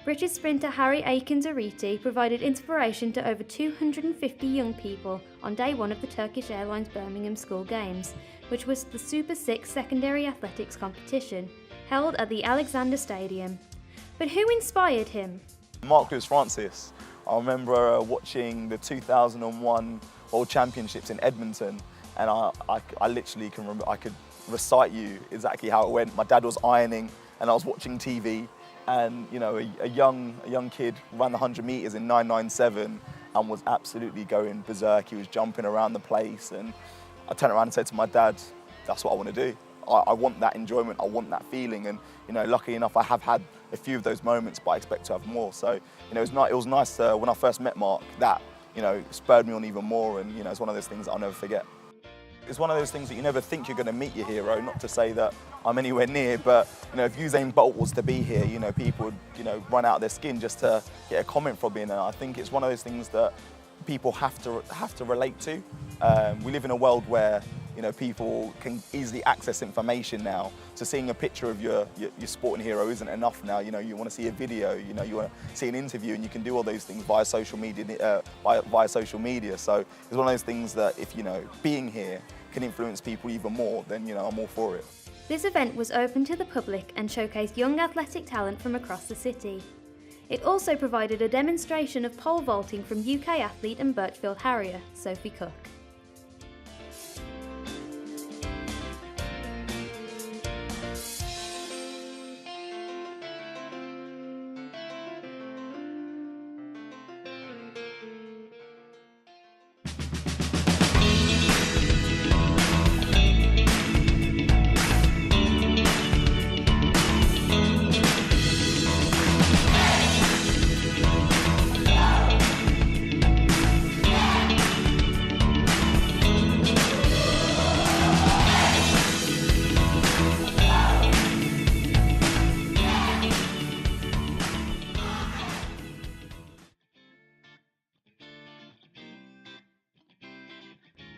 British sprinter Harry Akins-Ariti provided inspiration to over 250 young people on day one of the Turkish Airlines Birmingham School Games, which was the Super 6 secondary athletics competition held at the Alexander Stadium. But who inspired him? Marcus Francis. I remember watching the 2001 World Championships in Edmonton, and I literally can remember, I could recite you exactly how it went. My dad was ironing and I was watching TV, and you know, a young kid ran the 100 metres in 9:97 and was absolutely going berserk. He was jumping around the place, and I turned around and said to my dad, that's what I want to do. I want that enjoyment, I want that feeling, and you know, lucky enough I have had a few of those moments, but I expect to have more. So you know, it was nice when I first met Mark, that you know, spurred me on even more, and you know, it's one of those things that I'll never forget. It's one of those things that you never think you're going to meet your hero, not to say that I'm anywhere near, but you know, if Usain Bolt was to be here, you know, people would, you know, run out of their skin just to get a comment from him, and I think it's one of those things that people have to relate to. We live in a world where, you know, people can easily access information now, so seeing a picture of your sporting hero isn't enough now. You know, you want to see a video, you know, you want to see an interview, and you can do all those things via social media. Via social media. So it's one of those things that if, you know, being here can influence people even more, then you know, I'm all for it. This event was open to the public and showcased young athletic talent from across the city. It also provided a demonstration of pole vaulting from UK athlete and Birchfield Harrier, Sophie Cook.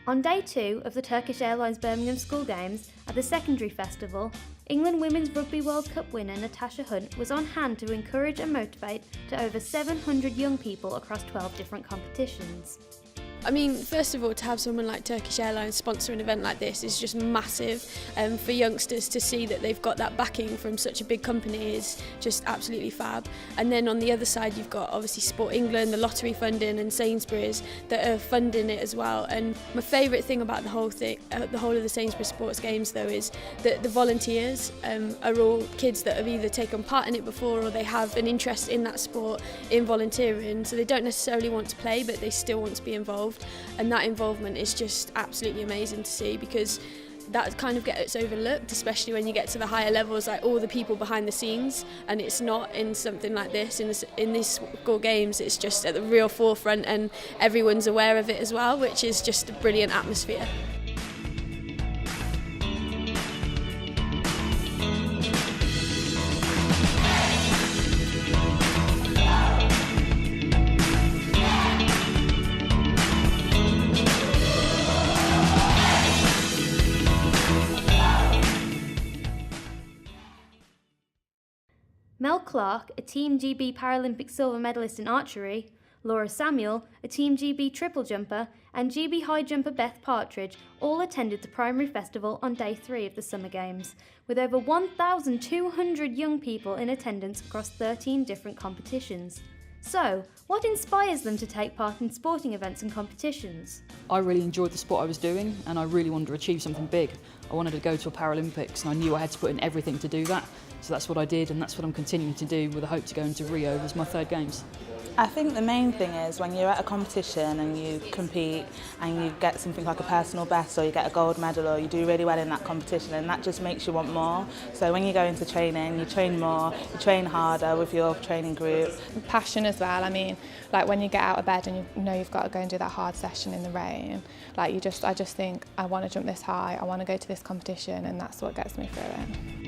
On day 2 of the Turkish Airlines Birmingham School Games at the Secondary Festival, England Women's Rugby World Cup winner Natasha Hunt was on hand to encourage and motivate to over 700 young people across 12 different competitions. I mean, first of all, to have someone like Turkish Airlines sponsor an event like this is just massive, for youngsters to see that they've got that backing from such a big company is just absolutely fab. And then on the other side, you've got obviously Sport England, the lottery funding, and Sainsbury's that are funding it as well. And my favourite thing about the whole of the Sainsbury's Sports Games though is that the volunteers are all kids that have either taken part in it before or they have an interest in that sport in volunteering, so they don't necessarily want to play but they still want to be involved. And that involvement is just absolutely amazing to see, because that kind of gets overlooked, especially when you get to the higher levels, like all the people behind the scenes, and it's not in something like this, in these school games, it's just at the real forefront and everyone's aware of it as well, which is just a brilliant atmosphere. Mel Clark, a Team GB Paralympic silver medalist in archery, Laura Samuel, a Team GB triple jumper, and GB high jumper Beth Partridge all attended the primary festival on day 3 of the Summer Games, with over 1,200 young people in attendance across 13 different competitions. So, what inspires them to take part in sporting events and competitions? I really enjoyed the sport I was doing, and I really wanted to achieve something big. I wanted to go to a Paralympics, and I knew I had to put in everything to do that. So that's what I did, and that's what I'm continuing to do with the hope to go into Rio as my 3rd Games. I think the main thing is when you're at a competition and you compete and you get something like a personal best, or you get a gold medal, or you do really well in that competition, and that just makes you want more. So when you go into training, you train more, you train harder with your training group. Passion as well. I mean, like when you get out of bed and you know you've got to go and do that hard session in the rain, like I just think I want to jump this high, I want to go to this competition, and that's what gets me through it.